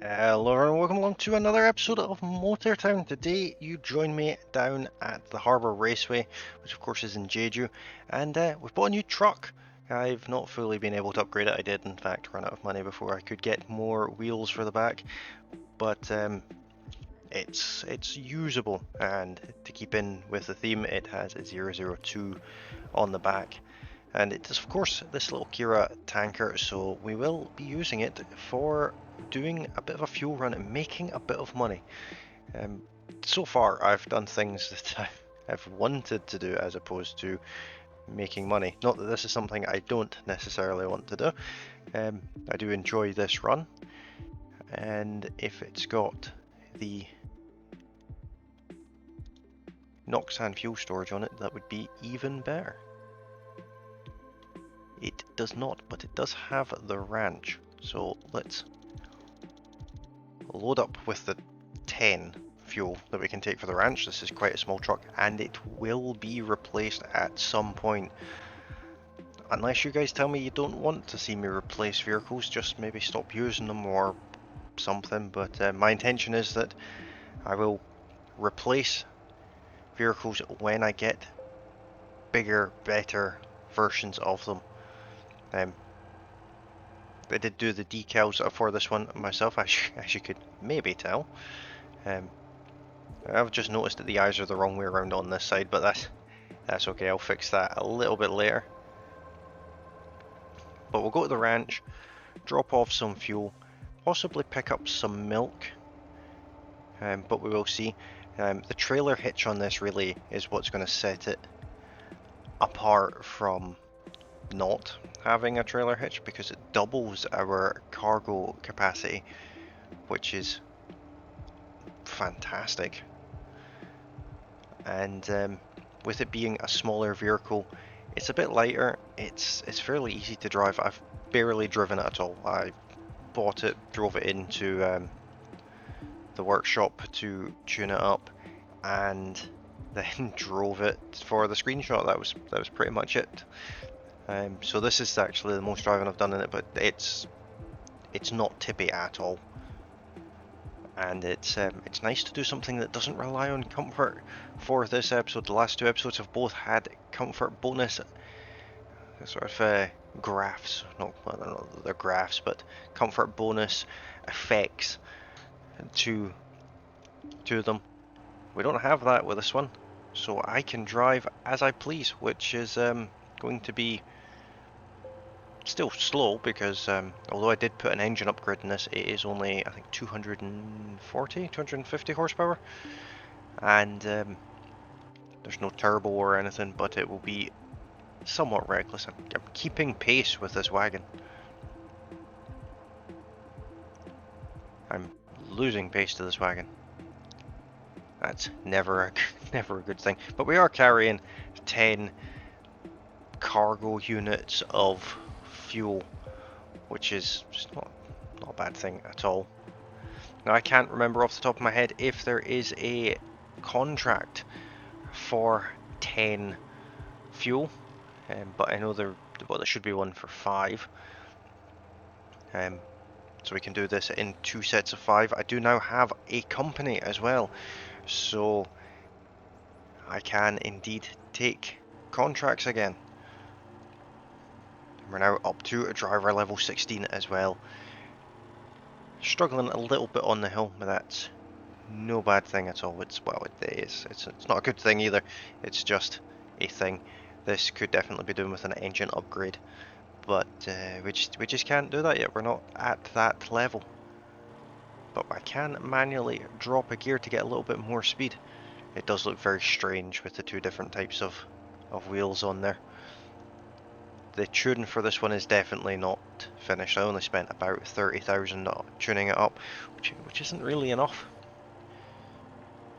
Hello and welcome along to another episode of Motor Town. Today you join me down at the Harbour Raceway, which of course is in Jeju, and we've bought a new truck. I've not fully been able to upgrade it. I did in fact run out of money before I could get more wheels for the back, but it's usable, and to keep in with the theme it has a 002 on the back. And it is of course this little Kira tanker, so we will be using it for doing a bit of a fuel run and making a bit of money. So far I've done things that I've wanted to do as opposed to making money. Not that this is something I don't necessarily want to do. I do enjoy this run, and if it's got the Noxan fuel storage on it, that would be even better. It does not, but it does have the ranch. So let's load up with the 10 fuel that we can take for the ranch. This is quite a small truck, and it will be replaced at some point. Unless you guys tell me you don't want to see me replace vehicles, just maybe stop using them or something. But my intention is that I will replace vehicles when I get bigger, better versions of them. I did do the decals for this one myself, as you could maybe tell. I've just noticed that the eyes are the wrong way around on this side, but that's okay. I'll fix that a little bit later. But we'll go to the ranch, drop off some fuel, possibly pick up some milk, but we will see. The trailer hitch on this really is what's going to set it apart from not having a trailer hitch, because it doubles our cargo capacity, which is fantastic. And with it being a smaller vehicle, it's a bit lighter. It's fairly easy to drive. I've barely driven it at all. I bought it, drove it into the workshop to tune it up, and then drove it for the screenshot. That was pretty much it. So this is actually the most driving I've done in it, but it's not tippy at all. And it's nice to do something that doesn't rely on comfort for this episode. The last two episodes have both had comfort bonus sort of graphs, not, I don't know, they're graphs, but comfort bonus effects to them. We don't have that with this one, so I can drive as I please, which is going to be still slow, because although I did put an engine upgrade in this, it is only, I think, 250 horsepower, and there's no turbo or anything, but it will be somewhat reckless. I'm keeping pace with this wagon. I'm losing pace to this wagon. That's never a good thing. But we are carrying 10 cargo units of fuel, which is just not a bad thing at all. Now, I can't remember off the top of my head if there is a contract for 10 fuel, but I know there should be one for 5. So we can do this in 2 sets of 5. I do now have a company as well, so I can indeed take contracts again. We're now up to a driver level 16 as well. Struggling a little bit on the hill, but that's no bad thing at all. It's not a good thing either. It's just a thing. This could definitely be done with an engine upgrade, but we just can't do that yet. We're not at that level. But I can manually drop a gear to get a little bit more speed. It does look very strange with the two different types of wheels on there. The tune for this one is definitely not finished. I only spent about 30,000 tuning it up, which isn't really enough.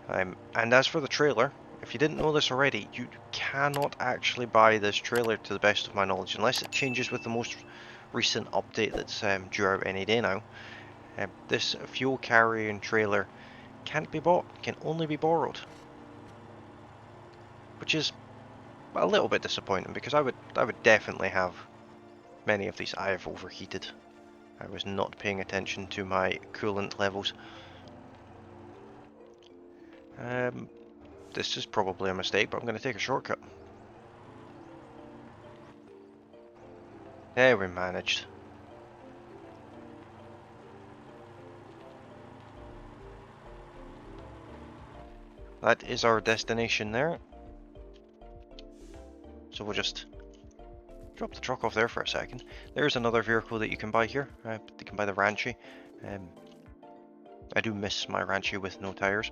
And as for the trailer, if you didn't know this already, you cannot actually buy this trailer, to the best of my knowledge, unless it changes with the most recent update that's due out any day now. This fuel carrying trailer can't be bought, can only be borrowed, which is a little bit disappointing, because I would definitely have many of these. I have overheated. I was not paying attention to my coolant levels. This is probably a mistake, but I'm going to take a shortcut. There, we managed. That is our destination there. So we'll just drop the truck off there for a second. There's another vehicle that you can buy here. You can buy the Ranchi. I do miss my Ranchi with no tires.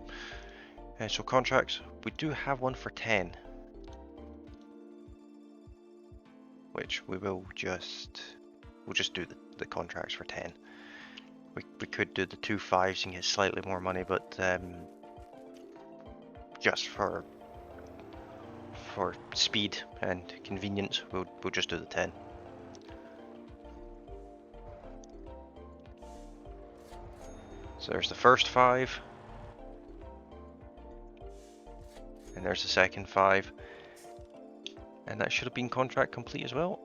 So contracts, we do have one for 10. Which we'll just do the contracts for 10. We could do the 2 5s and get slightly more money, but just for speed and convenience, we'll just do the 10. So there's the first 5, and there's the second 5, and that should have been contract complete as well.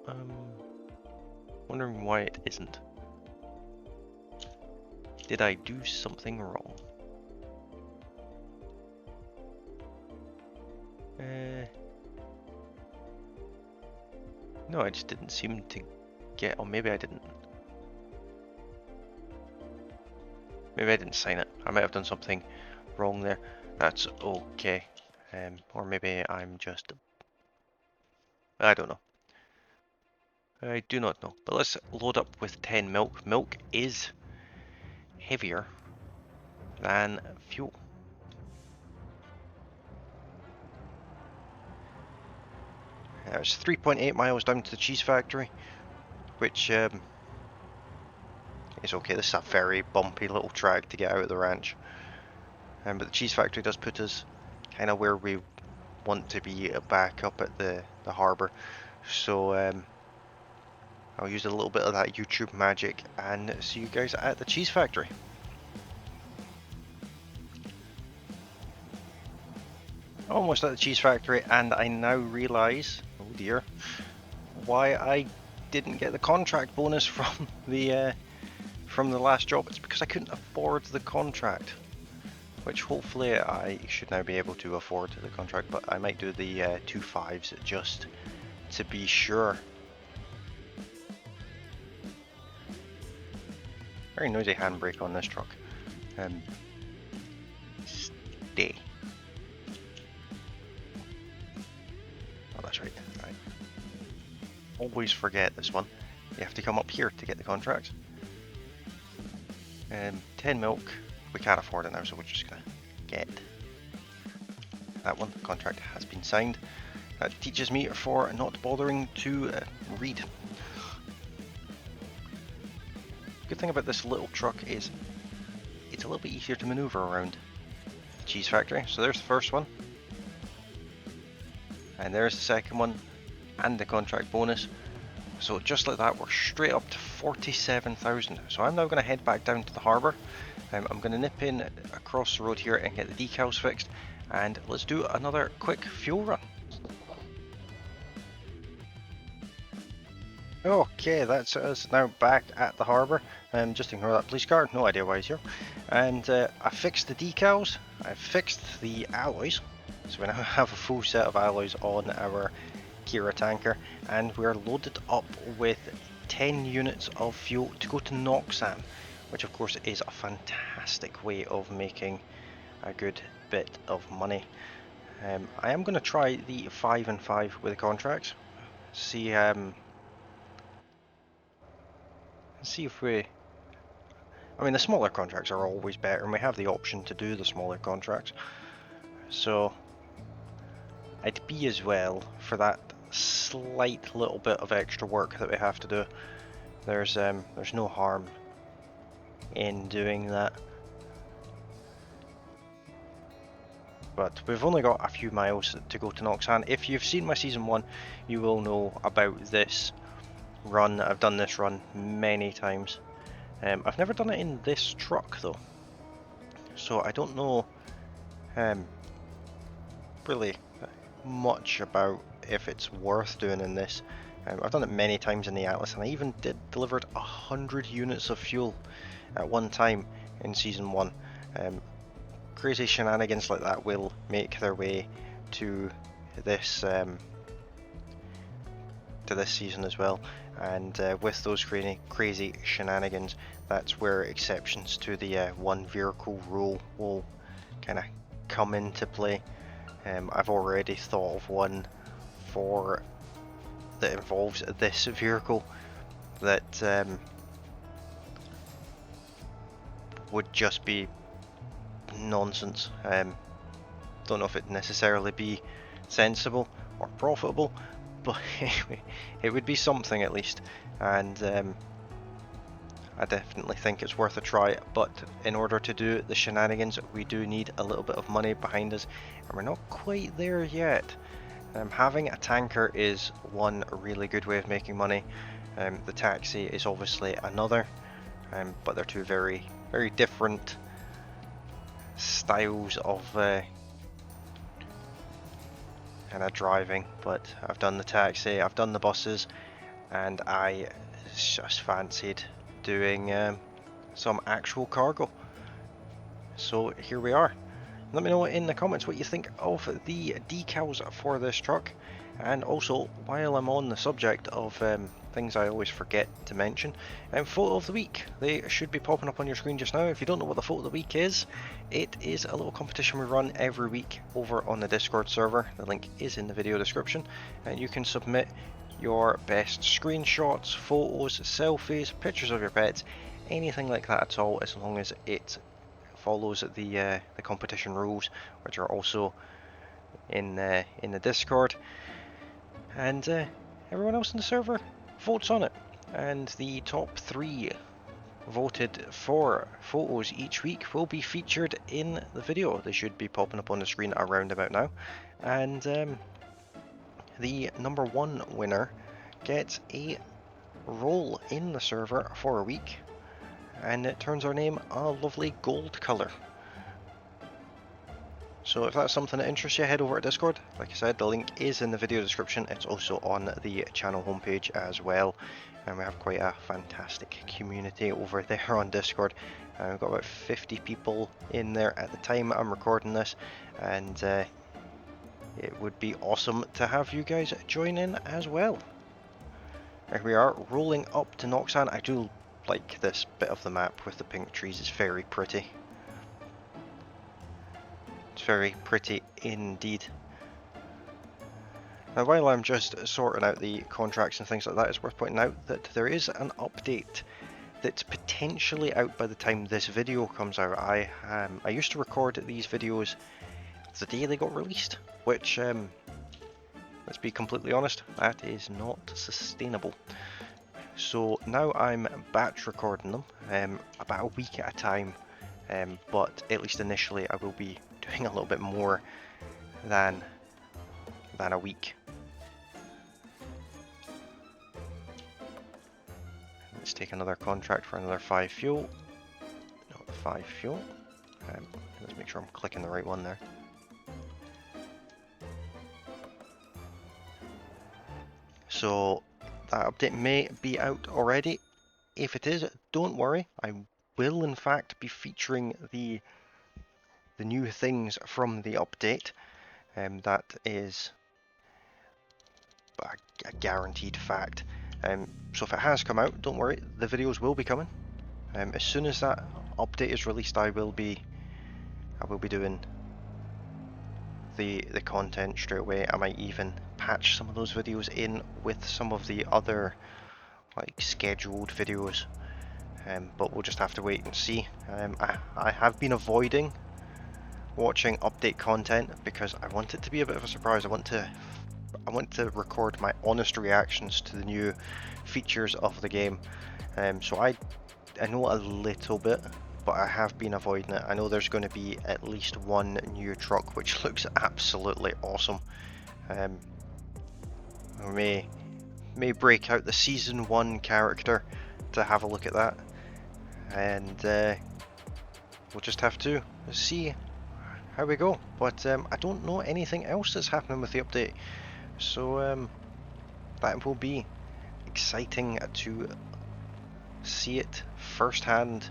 Wondering why it isn't. Did I do something wrong? No, I just didn't seem to get, or maybe I didn't. Maybe I didn't sign it. I might have done something wrong there. That's okay. Or maybe I'm just... I don't know. I do not know. But let's load up with 10 milk. Milk is heavier than fuel. It's 3.8 miles down to the cheese factory, which is okay. This is a very bumpy little track to get out of the ranch. But the cheese factory does put us kind of where we want to be, back up at the harbour. So I'll use a little bit of that YouTube magic and see you guys at the cheese factory. Almost at the cheese factory, and I now realise, oh dear, why I didn't get the contract bonus from the last job. It's because I couldn't afford the contract, which hopefully I should now be able to afford the contract, but I might do the 2 5s just to be sure. Very noisy handbrake on this truck. Stay. Oh, that's right. I always forget this one. You have to come up here to get the contract. 10 milk. We can't afford it now, so we're just gonna get that one. The contract has been signed. That teaches me for not bothering to read. Good thing about this little truck is it's a little bit easier to maneuver around the cheese factory. So there's the first one, and there's the second one, and the contract bonus. So just like that, we're straight up to 47,000. So I'm now going to head back down to the harbour. I'm going to nip in across the road here and get the decals fixed, and let's do another quick fuel run. Okay, that's us now back at the harbour. Just ignore that police car, no idea why he's here. And I fixed the decals, I fixed the alloys, so we now have a full set of alloys on our Kira tanker, and we're loaded up with 10 units of fuel to go to Noxam, which of course is a fantastic way of making a good bit of money. I am going to try the 5 and 5 with the contracts, see if we... I mean, the smaller contracts are always better, and we have the option to do the smaller contracts. So I'd be as well for that slight little bit of extra work that we have to do. There's no harm in doing that. But we've only got a few miles to go to Noxan. If you've seen my season 1, you will know about this run. I've done this run many times. I've never done it in this truck though, so I don't know really much about if it's worth doing in this. I've done it many times in the Atlas, and I even delivered 100 units of fuel at one time in Season 1. Crazy shenanigans like that will make their way to this season as well, and with those crazy shenanigans, that's where exceptions to the one vehicle rule will kind of come into play. I've already thought of one that involves this vehicle that would just be nonsense. Don't know if it'd necessarily be sensible or profitable, but it would be something at least, and I definitely think it's worth a try. But in order to do the shenanigans, we do need a little bit of money behind us, and we're not quite there yet. Having a tanker is one really good way of making money. The taxi is obviously another, but they're two very different styles of kind of driving. But I've done the taxi, I've done the buses, and I just fancied doing some actual cargo. So here we are. Let me know in the comments what you think of the decals for this truck, and also, while I'm on the subject of things I always forget to mention, photo of the week. They should be popping up on your screen just now. If you don't know what the photo of the week is, it is a little competition we run every week over on the Discord server. The link is in the video description, and you can submit your best screenshots, photos, selfies, pictures of your pets, anything like that at all, as long as it follows the competition rules, which are also in the Discord, and everyone else in the server votes on it. And the top 3 voted for photos each week will be featured in the video. They should be popping up on the screen around about now. And the number 1 winner gets a role in the server for a week, and it turns our name a lovely gold colour. So if that's something that interests you, head over to Discord. Like I said, the link is in the video description. It's also on the channel homepage as well. And we have quite a fantastic community over there on Discord. We've got about 50 people in there at the time I'm recording this. And it would be awesome to have you guys join in as well. Here we are, rolling up to Noxan. I do like this bit of the map with the pink trees. It's very pretty. It's very pretty indeed. Now, while I'm just sorting out the contracts and things like that, it's worth pointing out that there is an update that's potentially out by the time this video comes out. I used to record these videos the day they got released, which, let's be completely honest, that is not sustainable. So now I'm batch recording them, about a week at a time, but at least initially I will be doing a little bit more than a week. Let's take another contract for another 5 fuel. No, 5 fuel. Let's make sure I'm clicking the right one there. So that update may be out already. If it is, don't worry. I will in fact be featuring the new things from the update. That is a guaranteed fact. So if it has come out, don't worry, the videos will be coming. As soon as that update is released, I will be doing the content straight away. I might even patch some of those videos in with some of the other like scheduled videos. But we'll just have to wait and see. I have been avoiding watching update content because I want it to be a bit of a surprise. I want to record my honest reactions to the new features of the game. So I know a little bit, but I have been avoiding it. I know there's going to be at least one new truck which looks absolutely awesome. We may break out the season 1 character to have a look at that, and we'll just have to see how we go. But I don't know anything else that's happening with the update, so that will be exciting to see it firsthand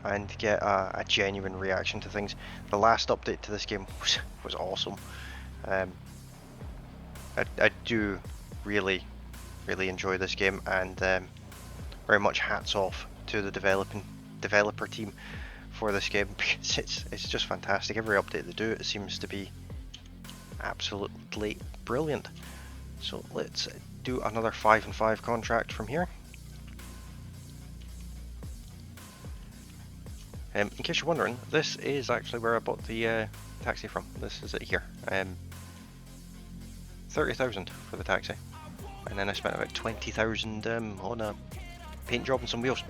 and get a genuine reaction to things. The last update to this game was awesome. I do really enjoy this game, and very much hats off to the developer team for this game, because it's just fantastic. Every update they do, it seems to be absolutely brilliant. So let's do another 5 and 5 contract from here. In case you're wondering, this is actually where I bought the taxi from. This is it here. 30,000 for the taxi, and then I spent about 20,000 on a paint job and some wheels.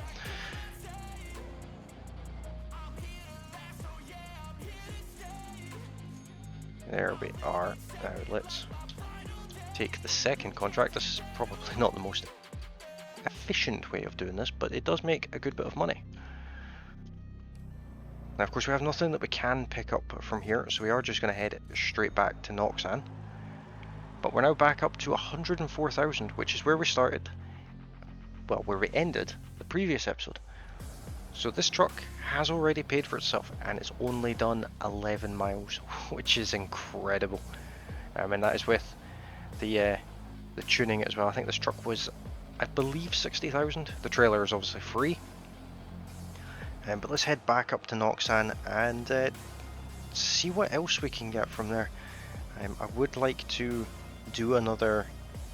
There we are. Now let's take the second contract. This is probably not the most efficient way of doing this, but it does make a good bit of money. Now, of course, we have nothing that we can pick up from here, so we are just going to head straight back to Noxan. But we're now back up to 104,000, which is where we started, well, where we ended the previous episode. So this truck has already paid for itself, and it's only done 11 miles, which is incredible. And that is with the tuning as well. I think this truck was, I believe, 60,000. The trailer is obviously free. But let's head back up to Noxan and see what else we can get from there. I would like to do another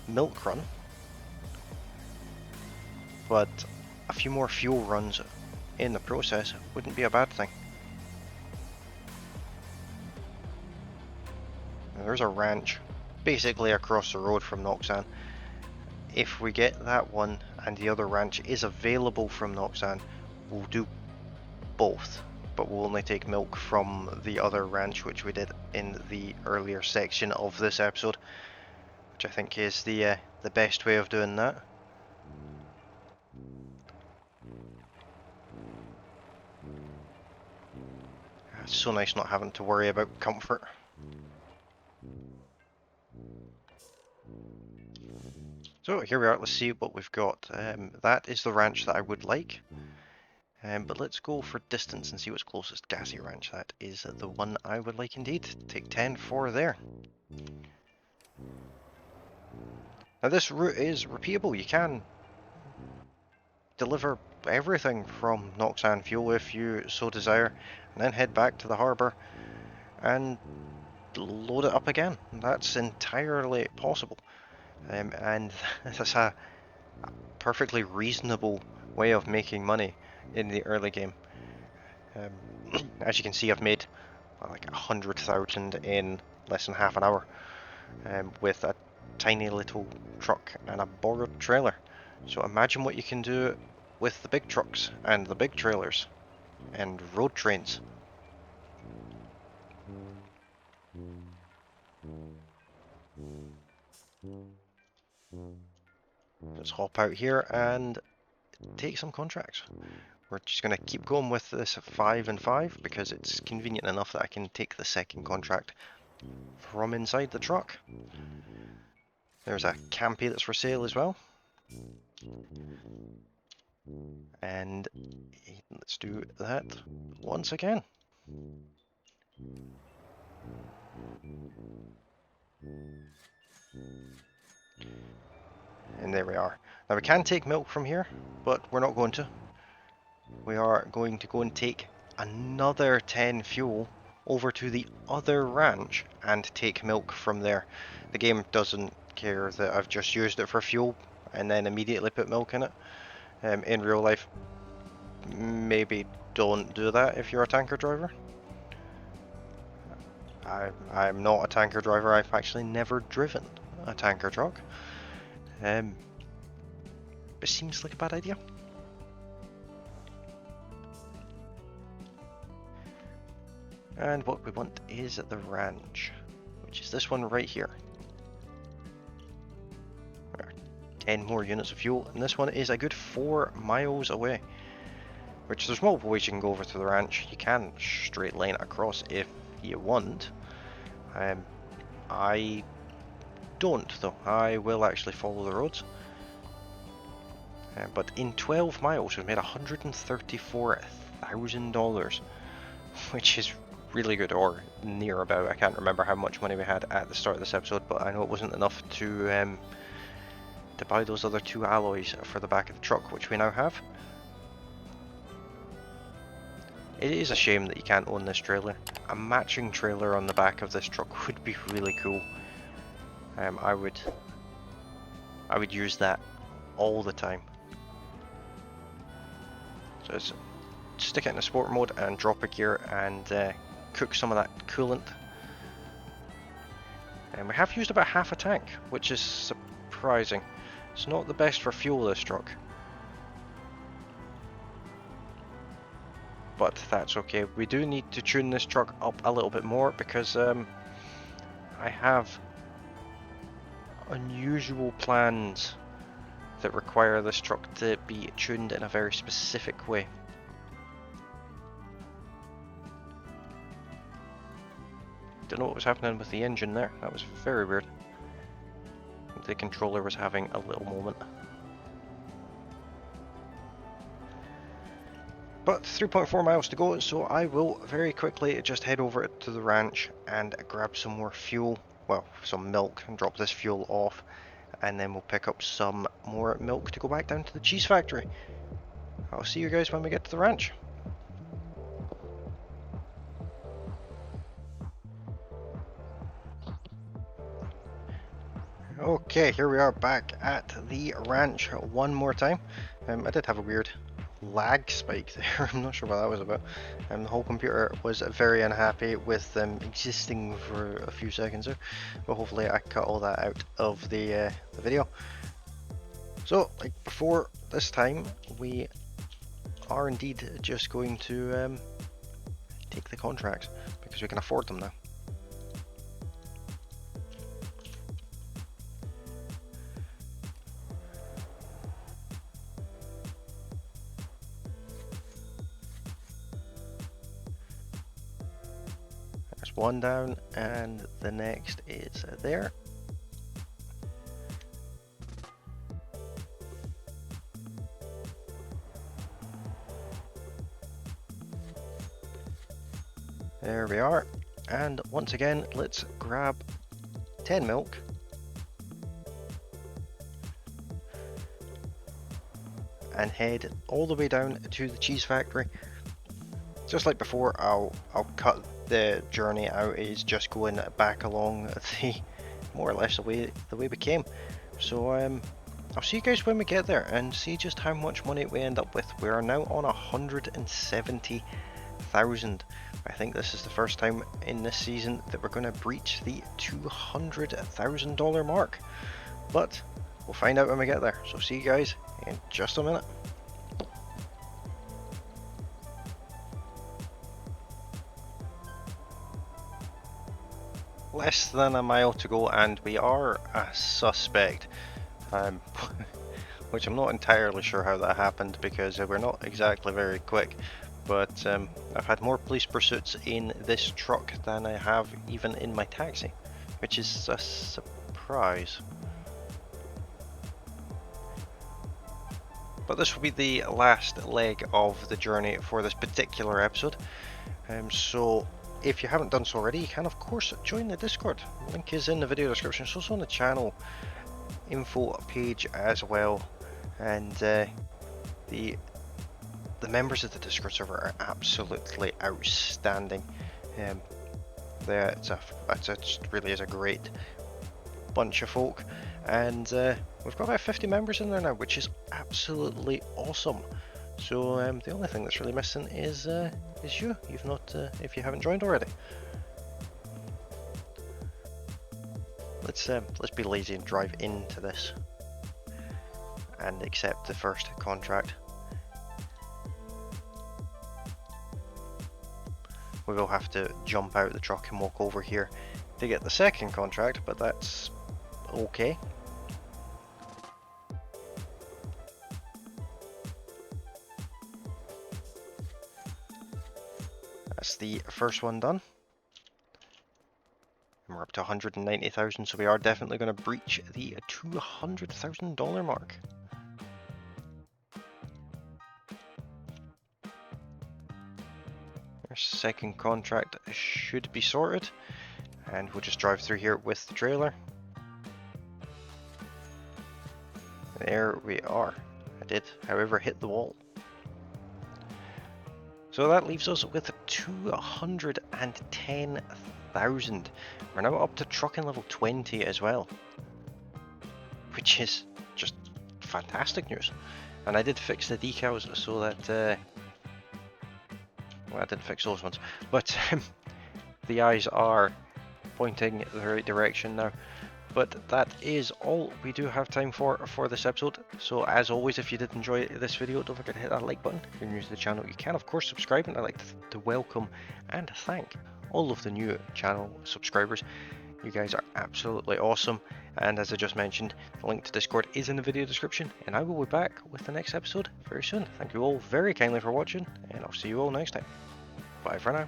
milk run, but a few more fuel runs in the process wouldn't be a bad thing. Now, there's a ranch basically across the road from Noxan. If we get that one and the other ranch is available from Noxan, we'll do both, but we'll only take milk from the other ranch, which we did in the earlier section of this episode, which I think is the best way of doing that. It's so nice not having to worry about comfort. So here we are, let's see what we've got. That is the ranch that I would like. But let's go for distance and see what's closest. Gassy Ranch, that is the one I would like indeed. Take 10 for there. Now this route is repeatable. You can deliver everything from Noxan fuel if you so desire, and then head back to the harbour and load it up again. That's entirely possible. And that's a perfectly reasonable way of making money in the early game. As you can see, I've made like 100,000 in less than half an hour with a tiny little truck and a borrowed trailer. So imagine what you can do with the big trucks and the big trailers and road trains. Let's hop out here and take some contracts. We're just going to keep going with this 5 and 5 because it's convenient enough that I can take the second contract from inside the truck. There's a Campy that's for sale as well. And let's do that once again. And there we are. Now we can take milk from here, but we're not going to. We are going to go and take another 10 fuel over to the other ranch and take milk from there. The game doesn't care that I've just used it for fuel and then immediately put milk in it. In real life, maybe don't do that if you're a tanker driver. I'm not a tanker driver. I've actually never driven a tanker truck. It seems like a bad idea. And what we want is the ranch, which is this one right here. 10 more units of fuel, and this one is a good 4 miles away. Which there's multiple ways you can go over to the ranch. You can straight line it across if you want. I don't though. I will actually follow the roads. But in 12 miles we've made $134,000, which is really good, or near about. I can't remember how much money we had at the start of this episode, but I know it wasn't enough to buy those other 2 alloys for the back of the truck, which we now have. It is a shame that you can't own this trailer. A matching trailer on the back of this truck would be really cool. I would use that all the time. So let's stick it in the sport mode and drop a gear and cook some of that coolant. And we have used about half a tank, which is surprising. It's not the best for fuel, this truck. But that's okay. We do need to tune this truck up a little bit more because I have unusual plans that require this truck to be tuned in a very specific way. Don't know what was happening with the engine there. That was very weird. The controller was having a little moment. But 3.4 miles to go, so I will very quickly just head over to the ranch and grab some more fuel, well, some milk, and drop this fuel off, and then we'll pick up some more milk to go back down to the cheese factory. I'll see you guys when we get to the ranch. Okay, here we are back at the ranch one more time. I did have a weird lag spike there. I'm not sure what that was about. The whole computer was very unhappy with them existing for a few seconds there, but hopefully I cut all that out of the video. So, like before, this time we are indeed just going to take the contracts because we can afford them now. There's one down and the next is there. There we are, and once again let's grab 10 milk and head all the way down to the cheese factory. Just like before, I'll cut the journey out. Is just going back along the more or less the way we came. So I'll see you guys when we get there and see just how much money we end up with. We are now on 170,000. I think this is the first time in this season that we're going to breach the $200,000 mark. But we'll find out when we get there. So see you guys in just a minute. Less than a mile to go and we are a suspect. Which I'm not entirely sure how that happened because we're not exactly very quick. But I've had more police pursuits in this truck than I have even in my taxi, which is a surprise. But this will be the last leg of the journey for this particular episode. So if you haven't done so already, you can of course join the Discord. Link is in the video description. It's also on the channel info page as well. And the members of the Discord server are absolutely outstanding. It really is a great bunch of folk, and we've got about 50 members in there now, which is absolutely awesome. So the only thing that's really missing is you. You've not, if you haven't joined already. Let's be lazy and drive into this and accept the first contract. We will have to jump out the truck and walk over here to get the second contract, but that's okay. That's the first one done. And we're up to 190,000, so we are definitely going to breach the $200,000 mark. Our second contract should be sorted, and we'll just drive through here with the trailer. There we are. I did, however, hit the wall. So that leaves us with 210,000. We're now up to trucking level 20 as well, which is just fantastic news. And I did fix the decals so that, well, I didn't fix those ones, but the eyes are pointing the right direction now. But that is all we do have time for this episode. So as always, if you did enjoy this video, don't forget to hit that like button. If you're new to the channel, you can of course subscribe, and I'd like to welcome and thank all of the new channel subscribers. You guys are absolutely awesome, and as I just mentioned, the link to Discord is in the video description, and I will be back with the next episode very soon. Thank you all very kindly for watching, and I'll see you all next time. Bye for now.